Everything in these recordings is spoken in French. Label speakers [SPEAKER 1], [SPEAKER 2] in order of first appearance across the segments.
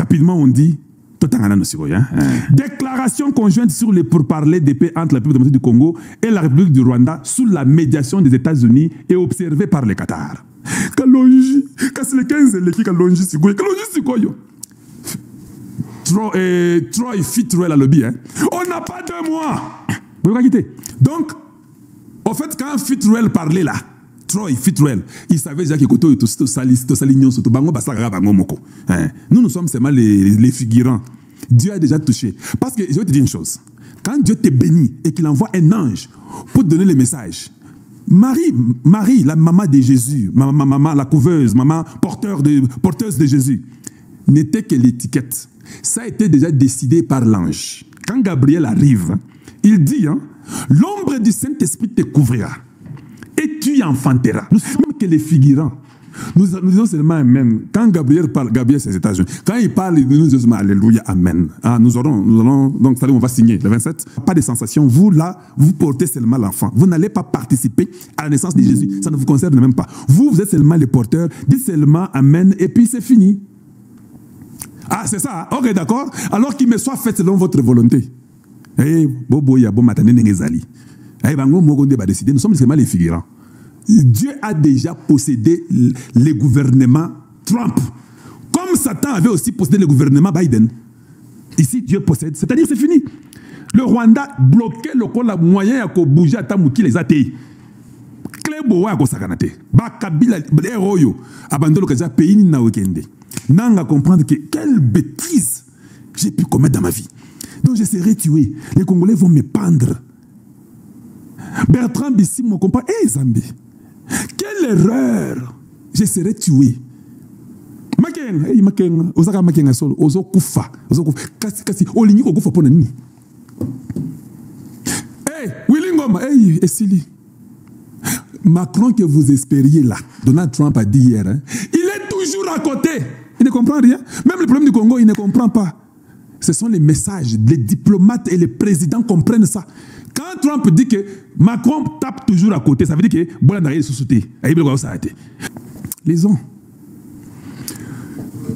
[SPEAKER 1] rapidement on dit déclaration conjointe sur les pourparlers de paix entre la République démocratique du Congo et la République du Rwanda sous la médiation des États-Unis et observée par le Qatar. Kalonji, kasi le 15 leki Kalonji sikoyo, Kalonji sikoyo. Troy Fitruel à lobby, hein. On n'a pas 2 mois. Vous voyez quitter. Donc, en fait, quand Fitruel parlait là, Troy Fitruel, il savait déjà que nous sommes seulement les figurants. Dieu a déjà touché. Parce que je vais te dire une chose. Quand Dieu te bénit et qu'il envoie un ange pour te donner le message, Marie, la maman de Jésus, maman, la couveuse, maman porteuse de Jésus, n'était que l'étiquette. Ça a été déjà décidé par l'ange. Quand Gabriel arrive, il dit, hein, l'ombre du Saint-Esprit te couvrira et tu enfanteras. Nous sommes que les figurants. Nous disons seulement Amen. Quand Gabriel parle, Gabriel c'est les États-Unis. Quand il parle, nous disons Alléluia, Amen. Ah, nous allons, donc on va signer le 27. Pas de sensation. Vous là, vous portez seulement l'enfant. Vous n'allez pas participer à la naissance de Jésus. Ça ne vous concerne même pas. Vous êtes seulement les porteurs. Dites seulement Amen et puis c'est fini. Ah, c'est ça. Ok, d'accord. Alors qu'il me soit fait selon votre volonté. Eh, Bobo, ya bon matin, n'engezali. Eh, bango, mogonde va décider. Nous sommes seulement les figurants. Dieu a déjà possédé le gouvernement Trump. Comme Satan avait aussi possédé le gouvernement Biden. Ici, Dieu possède. C'est-à-dire, c'est fini. Le Rwanda bloquait le moyen à bouger à Tamouki les athées. Clébo à Kosakanate. Bakabila, Eroyo. Abandonne le pays na weekend. Nanga comprendre que quelle bêtise j'ai pu commettre dans ma vie. Donc je serai tué. Les Congolais vont me pendre. Bertrand Bissi, mon compagnon, hey Zambie, quelle erreur! Je serai tué. Maken, hey Maken, Osaka Maken solo, Ozo Kufa, Kasi, Oligny Kokufa pour nani. Hey, Willingom, hey, Essili. Macron que vous espériez là, Donald Trump a dit hier, hein, il est toujours à côté. Il ne comprend rien. Même le problème du Congo, il ne comprend pas. Ce sont les messages. Les diplomates et les présidents comprennent ça. Quand Trump dit que Macron tape toujours à côté, ça veut dire que Bolanda est sous-souté. Lisons.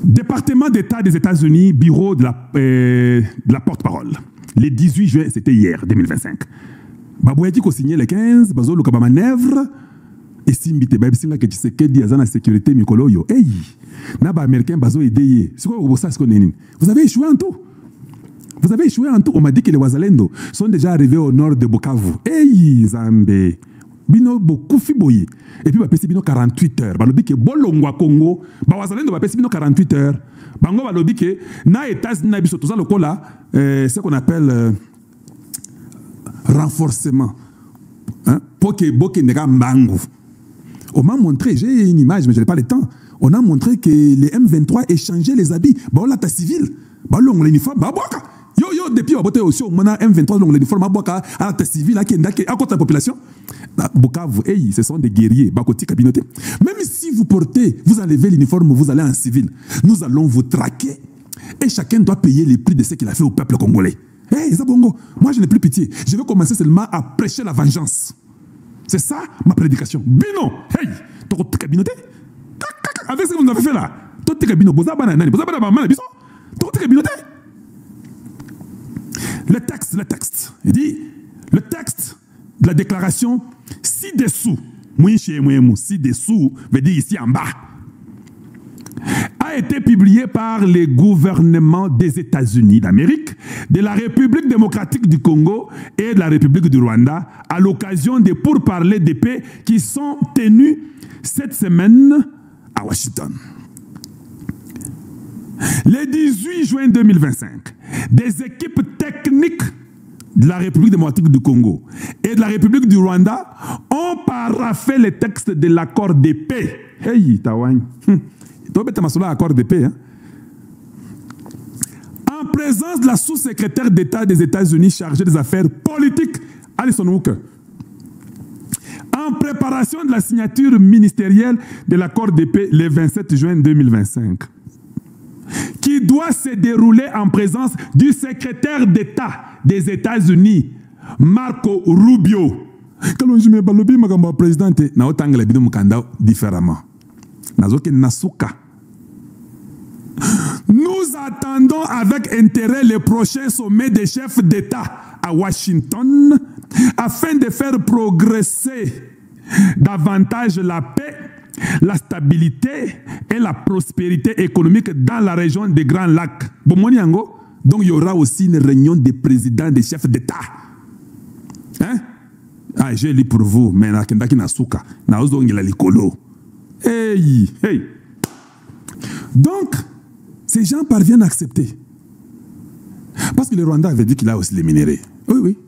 [SPEAKER 1] Département d'État des États-Unis, bureau de la porte-parole. Le 18 juin, c'était hier, 2025. Baboueti ko signé le 15, Bazo Lukaba manœuvre. Et Simbite, Babsinga que tu sais que dit à la sécurité Mikolo yo. Hey, Naba américain Bazo aidé. C'est quoi vous avez échoué en tout. Vous avez échoué en tout. On m'a dit que les Wazalendo sont déjà arrivés au nord de Bukavu. Hey, Zambé. Bino beaucoup fiboye. Et puis, bapesi bino 48 heures. Balobi que Bolongwa Congo. Wazalendo bapesi bino 48 heures. Bango balobi que na États-Unis na biso toza lokola ce qu'on appelle renforcement. Hein? Poke nega mbangu. On m'a montré, j'ai une image, mais je n'ai pas le temps. On a montré que les M23 échangeaient les habits. Bah, là, t'as civil. Bah, l'on l'uniforme. Bah, boka. Yo, depuis, on a aussi, on a M23, l'on l'uniforme. Bah, boka. Ah, t'as civil, là, qui est à côté de la population. Bah, boka, vous, hey, ce sont des guerriers. Bah, côté cabinoté. Même si vous portez, vous enlevez l'uniforme, vous allez en civil. Nous allons vous traquer. Et chacun doit payer les prix de ce qu'il a fait au peuple congolais. Hey, Zabongo, moi, je n'ai plus pitié. Je vais commencer seulement à prêcher la vengeance. C'est ça ma prédication. Bino, hey, toi tu cabinoté. Avec ce que vous avez fait là, toi tu cabino, vous avez nani, vous avez maman biso, toi tu cabinoté. Le texte, il dit, le texte de la déclaration ci-dessous, ci-dessous veut dire ici en bas, a été publié par les gouvernements des États-Unis d'Amérique, de la République démocratique du Congo et de la République du Rwanda à l'occasion des pourparlers de paix qui sont tenus cette semaine à Washington. Le 18 juin 2025, des équipes techniques de la République démocratique du Congo et de la République du Rwanda ont paraphé le texte de l'accord de paix. Hey, Taouane. Accord de paix. Hein? En présence de la sous-secrétaire d'État des États-Unis chargée des affaires politiques, Alison Hooker. En préparation de la signature ministérielle de l'accord de paix le 27 juin 2025, qui doit se dérouler en présence du secrétaire d'État des États-Unis, Marco Rubio. Quand je me balobi ma présidente, na otangala bino mukanda différemment. Nazoke nasuka. Nous attendons avec intérêt les prochains sommets des chefs d'État à Washington afin de faire progresser davantage la paix, la stabilité et la prospérité économique dans la région des Grands Lacs. Donc il y aura aussi une réunion des présidents, des chefs d'État. Hein? Ah, j'ai lu pour vous, mais hey, hey. Donc, ces gens parviennent à accepter. Parce que le Rwanda avait dit qu'il a aussi les minéraux. Oui, oui.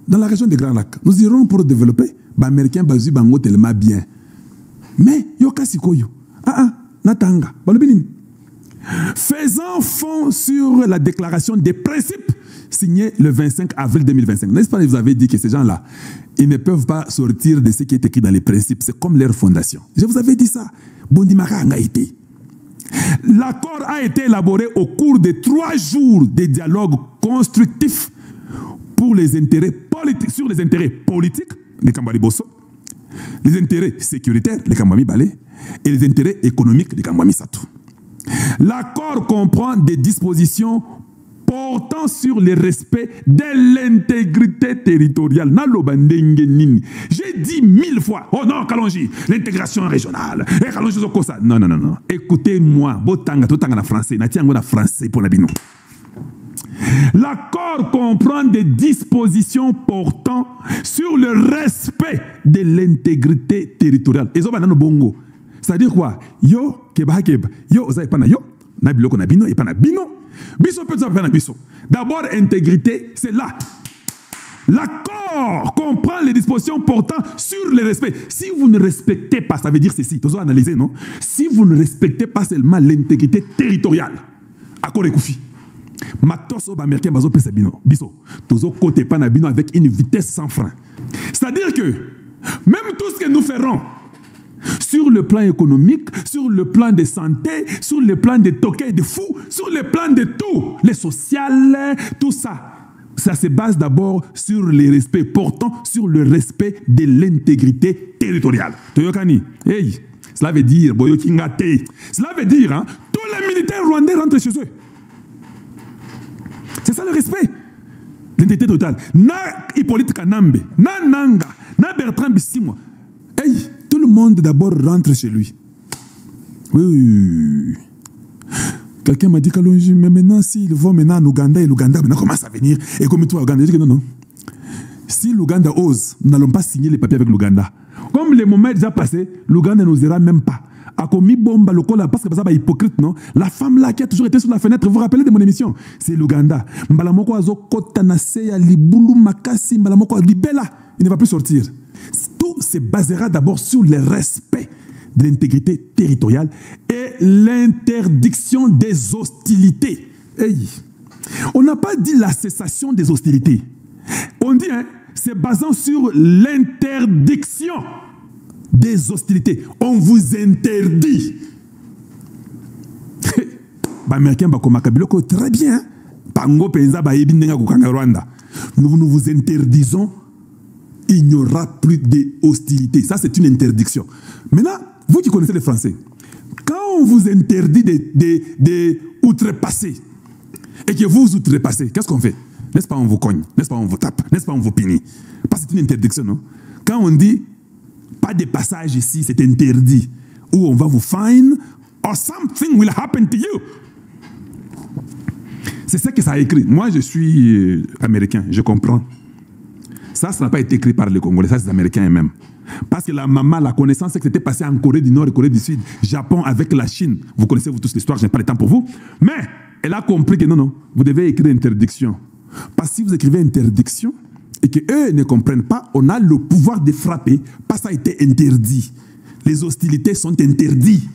[SPEAKER 1] Dans la région des Grands Lacs, nous irons pour développer. Les Américains basu bango tellement bien. Mais, yoka sikoyo. Natanga. Faisant fond sur la déclaration des principes signée le 25 avril 2025. N'est-ce pas que vous avez dit que ces gens-là, ils ne peuvent pas sortir de ce qui est écrit dans les principes. C'est comme leur fondation. Je vous avais dit ça. Bondimaka a été. L'accord a été élaboré au cours de 3 jours de dialogue constructif pour les intérêts politiques, sur les intérêts politiques, les Kambali Bosso, les intérêts sécuritaires, les Kambami Balé, et les intérêts économiques, les Kambami Satou. L'accord comprend des dispositions portant sur le respect de l'intégrité territoriale. J'ai dit 1000 fois, oh non, Kalonji, l'intégration régionale. Non, non, non, non. Écoutez-moi, l'accord comprend des dispositions portant sur le respect de l'intégrité territoriale. C'est-à-dire quoi? Yo, keba keba. Yo, oza epana yo. Na biloko na bino, epana bino. Biso peut epana biso. D'abord, intégrité, c'est là. L'accord comprend les dispositions portant sur le respect. Si vous ne respectez pas, ça veut dire ceci. Vous avez analysé, non? Si vous ne respectez pas seulement l'intégrité territoriale, accord ekoufi. Matos oba américain bazo pesa bino. Biso. Tozo kote epana bino avec une vitesse sans frein. C'est-à-dire que, même tout ce que nous ferons, sur le plan économique, sur le plan de santé, sur le plan de toquets de fous, sur le plan de tout, les sociales, tout ça. Ça se base d'abord sur les respects, portant sur le respect de l'intégrité territoriale. Toyokani, hey, cela veut dire, boyokingate, cela veut dire, hein, tous les militaires rwandais rentrent chez eux. C'est ça le respect. L'intégrité territoriale. Na Hippolyte Kanambe, na Nanga, na Bertrand Bissimo. Hey, tout le monde d'abord rentre chez lui. Oui. Quelqu'un m'a dit que mais maintenant, s'ils vont maintenant en Ouganda, et l'Ouganda maintenant commence à venir, et comme toi, Ouganda, je dis que non. Si l'Ouganda ose, nous n'allons pas signer les papiers avec l'Ouganda. Comme les moments déjà passés, l'Ouganda ne nous ira même pas. A commis bomba lokola parce que ça va hypocrite, non? La femme là qui a toujours été sur la fenêtre, vous vous rappelez de mon émission? C'est l'Ouganda. Mbalamoko azo kota na seya libulu makasi mbalamoko libela, il ne va plus sortir. Tout se basera d'abord sur le respect de l'intégrité territoriale et l'interdiction des hostilités. Hey. On n'a pas dit la cessation des hostilités. On dit, hein, c'est basant sur l'interdiction des hostilités. On vous interdit. Américain, très bien. Nous vous interdisons. Il n'y aura plus de hostilité. Ça, c'est une interdiction. Maintenant, vous qui connaissez le français, quand on vous interdit de outrepasser et que vous outrepassez, qu'est-ce qu'on fait? N'est-ce pas on vous cogne? N'est-ce pas on vous tape? N'est-ce pas on vous punit? Parce que c'est une interdiction, non? Quand on dit pas de passage ici, c'est interdit, ou on va vous fine, or something will happen to you. C'est ça que ça a écrit. Moi, je suis américain, je comprends. Ça n'a pas été écrit par les Congolais, ça c'est les Américains eux-mêmes. Parce que la maman, la connaissance, c'est que c'était passé en Corée du Nord et Corée du Sud, Japon avec la Chine. Vous connaissez vous tous l'histoire, je n'ai pas le temps pour vous. Mais elle a compris que non, vous devez écrire interdiction. Parce que si vous écrivez interdiction et qu'eux ne comprennent pas, on a le pouvoir de frapper parce que ça a été interdit. Les hostilités sont interdites.